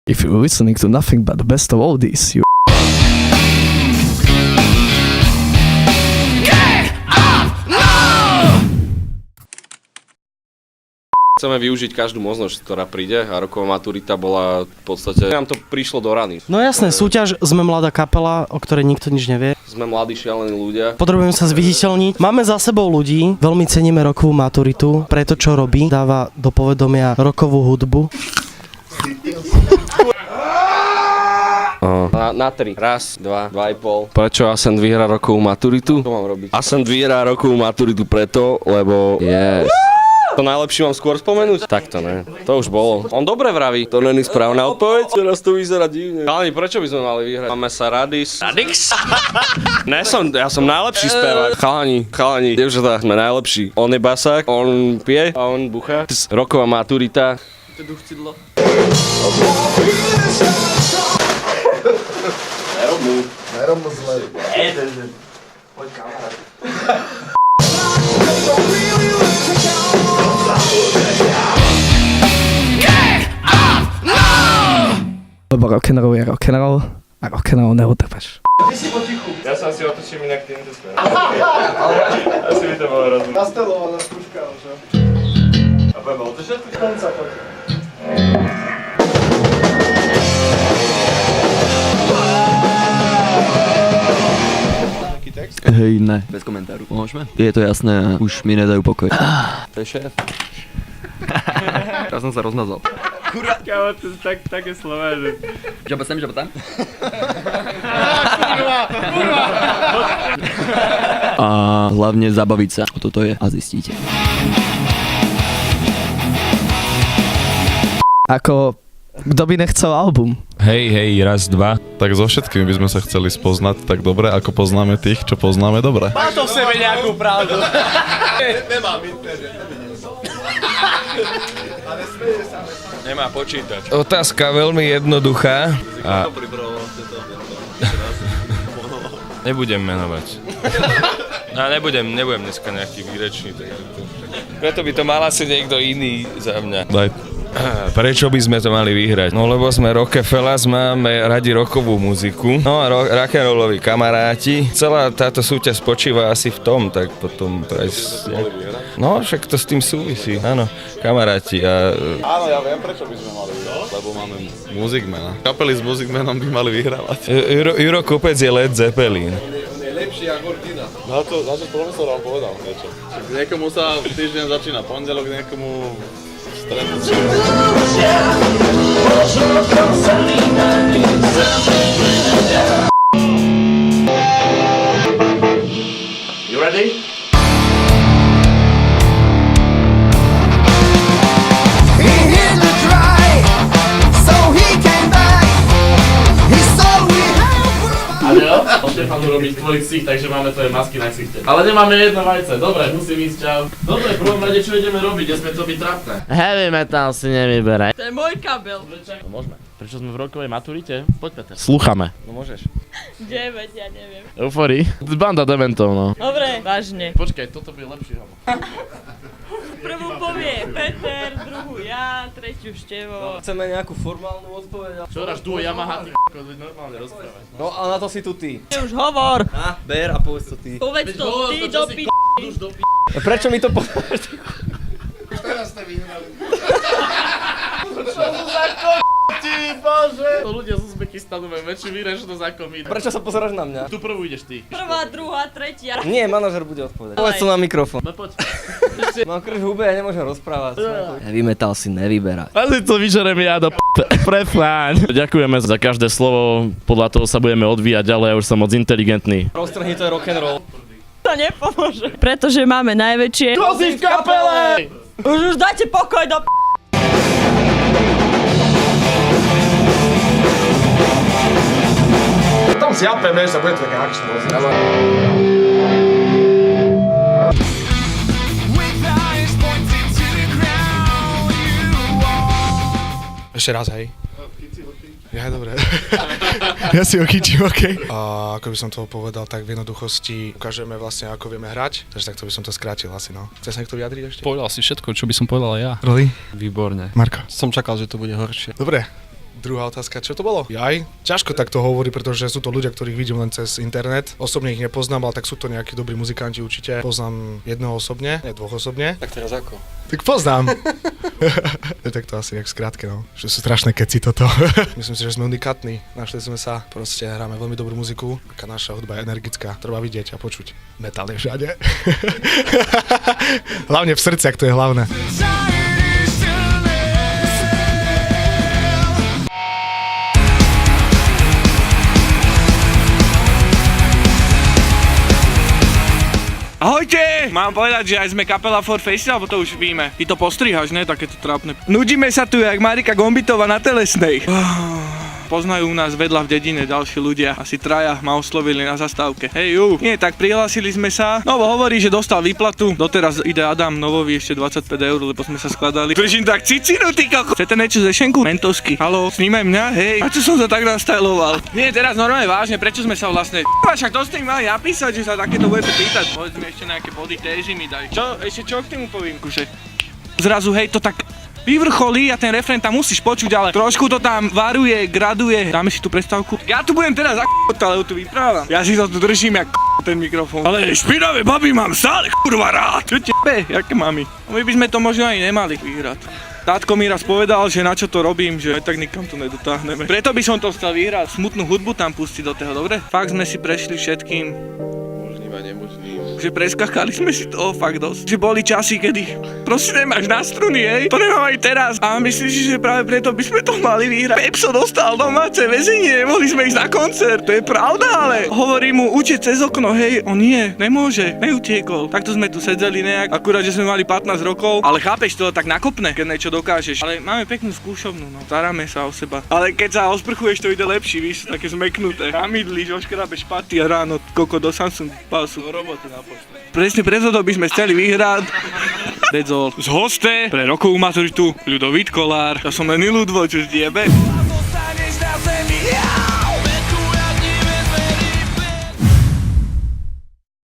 If you're listening to nothing but the best of all these, you Chceme využiť každú možnosť, ktorá príde a roková maturita bola v podstate, nám to prišlo do rany. No jasné, súťaž, sme mladá kapela, o ktorej nikto nič nevie. Sme mladí, šialení ľudia. Potrebujeme sa zviditeľniť. Máme za sebou ľudí, veľmi ceníme rokovú maturitu, preto čo robí, dáva do povedomia rokovú hudbu. Na 3. Raz, 2, 2,5. Prečo Ascent vyhrá rokovú maturitu? Čo mám robiť? Ascent vyhrá rokovú maturitu preto, lebo yes. To najlepšie mám skôr spomenúť? Tak to ne. To už bolo. On dobre vraví. To není správna odpoveď. Teraz to vyzerá divne. Chalani, prečo by sme mali vyhrať? Máme sa Radis. Radix? Ja som najlepší spevák. Chalani, devčatá, sme najlepší. On je basák, on pije a on bucha. Roková maturita. To je duchcidlo. Nerob mu zle. Poď kamarát. Lebo rock'n'roll je rock'n'roll a rock'n'roll neodrveš. Ty si potichu. Ja som si otočil inak týmto smerom. Asi by to bolo rozumné. Nastelovaná skúška, že? A budeme otočať? Konca poď. Hej, ne. Bez komentáru. Môžeme? Je to jasné, už mi nedajú pokoj. To je šéf. Ja som sa rozmazal. Kurva. Kámo, to sú také slová, že... Žaba sem, žaba tam. A hlavne zabaviť sa. O toto je a zistíte. Ako, kto by nechcel album? Hej, raz, dva. Tak so všetkými by sme sa chceli spoznať tak dobre, ako poznáme tých, čo poznáme dobre. Má to v sebe nejakú pravdu. Nemám internet. Ale smeje sa. Nemá počítač. Otázka veľmi jednoduchá. A... Nebudem menovať. A nebudem dneska nejaký výrečný. Preto by to mal asi niekto iný za mňa. Daj. Prečo by sme to mali vyhrať? No lebo sme Rockefellas, máme radi rockovú muziku. No a rock'n'rolloví kamaráti. Celá táto súťaž spočíva asi v tom, tak potom no však to s tým súvisí, áno, kamaráti a... Áno, ja viem, prečo by sme mali vyhrať, lebo máme Musicmana. Kapely s Musicmanom by mali vyhrávať. Juro Kopec je Led Zeppelin. Lepší ako Ordina. Na to profesor vám povedal niečo. Niekomu sa týždeň začína pondelok, niekomu stretnúť. You ready? Adel, Štefanu robiť tvoj ksich, takže máme tvoje masky na ksichte. Ale nemáme jedno vajce, dobre, musím ísť, čau. Dobre, v prvom rade čo ideme robiť, nesme to byť trápne. Heavy metal si nevyberaj. To je môj kabel. No môžeme. Prečo sme v rokovej maturite? Poď Peter. Slúchame. No môžeš. 9, ja neviem. Euphorii. Banda dementov, no. Dobre, vážne. Počkaj, toto bude lepšie, hamo. Prvú povie Peter, druhú ja, tretiu Števo. Chceme nejakú formálnu odpoveď. Čo dáš duo Yamaha, ty normálne rozprávať. No a na to si tu ty. Už hovor. Ber a povedz to ty. Povedz to ty do p***. Prečo mi to povieš? Už teraz ste vyhrali. Bože! To ľudia z Uzbekistanu majú väčší výreč to za komínu. Prečo sa pozeráš na mňa? Tu prvú ideš ty. Prvá, druhá, tretia. Nie, manažer bude odpovedať. Povedz to na mikrofón. No poď. Mám krč v hube, ja nemôžem rozprávať. Heavy metal si nevyberaj. Ale to vyžerem ja do prefláň. Ďakujeme za každé slovo, podľa toho sa budeme odvíjať ďalej, ja už som moc inteligentný. Roztrhni to je rock'n'roll. To nepomôže. Pretože máme najväčšie... Kozy v kapele! Už dajte pokoj do p***. Tam si japeme, že sa bude to také akčné. Ešte raz, hej. Ja, dobre. Ja si ho chytím, okej. A ako by som to povedal, tak v jednoduchosti ukážeme vlastne, ako vieme hrať. Takže takto by som to skrátil asi, no. Chce sa niekto vyjadriť ešte? Povedal si všetko, čo by som povedal aj ja. Roli? Výborne. Marko. Som čakal, že to bude horšie. Dobre. Druhá otázka, čo to bolo? Jaj? Ťažko takto hovorí, pretože sú to ľudia, ktorých vidím len cez internet. Osobne ich nepoznám, ale tak sú to nejakí dobrí muzikanti určite. Poznám jedného osobne, nie dvoch osobne. Tak teraz ako? Tak poznám. Tak to asi jak skrátke, no. Že sú strašné keci toto. Myslím si, že sme unikátni. Našli sme sa, proste hráme veľmi dobrú muziku. Taká naša hudba je energická. Treba vidieť a počuť. Metal je všade. Hlavne v srdciach, to je hlavné. Ahojte! Mám povedať, že aj sme kapela For Faces, alebo to už víme. Ty to postrihaš, ne? Takéto trápne. Nudíme sa tu, jak Marika Gombitová na Telesnej. Poznajú nás vedľa v dedine ďalší ľudia. Asi traja ma oslovili na zastávke. Hej ju, nie, tak prihlásili sme sa. Novo hovorí, že dostal výplatu. Doteraz ide Adam Novovi ešte 25 €, lebo sme sa skladali. Držím tak cicinu, ty koko. Chcete niečo ze šenku? Mentovsky. Haló, snímaj mňa, hej. A čo som sa tak nastyloval? Nie, teraz normálne vážne, prečo sme sa vlastne... Však to ste mi mali napísať, že sa takéto budete pýtať. Povedz mi ešte nejaké body tézy mi daj. Čo k tomu poviem, kuže? Zrazu hej, to tak vyvrcholí a ten refrén tam musíš počuť, ale trošku to tam varuje, graduje. Dáme si tú prestávku. Ja tu budem teraz ale tu vyprávam. Ja si to tu držím jak ten mikrofón. Ale špinavé baby mám stále kurva rád. Čo tebe, jaké mami? My by sme to možno aj nemali vyhrať. Tátko mi raz povedal, že na čo to robím, že aj tak nikam to nedotáhneme. Preto by som to chcel vyhrať. Smutnú hudbu tam pustiť do toho, dobre? Fakt sme si prešli všetkým. Možným a nemožným. Že preskakali sme si toho fakt dosť. Že boli časy, kedy proste nemáš na struny, hej? To nemám aj teraz. A myslíš, že práve preto by sme to mali vyhrať? Pepso dostal domáce väzenie, mohli sme ísť na koncert. To je pravda, ale hovorí mu učiť cez okno, hej? On nie, nemôže, neutiekol. Takto sme tu sedeli nejak, akurát, že sme mali 15 rokov. Ale chápeš, to tak nakopne, keď niečo dokážeš. Ale máme peknú skúšovnú, no. Staráme sa o seba. Ale keď sa osprchuješ, to ide lepší, víš, také zmeknuté. Namydlíš, oškrabeš paty a ráno koko do Samsung pásu. Roboty na presne preto by sme chceli vyhrať. Dedzol z hoste pre rokovú maturitu Ľudovít Kolár. Ja som len Ľudvo, čo zdiebe.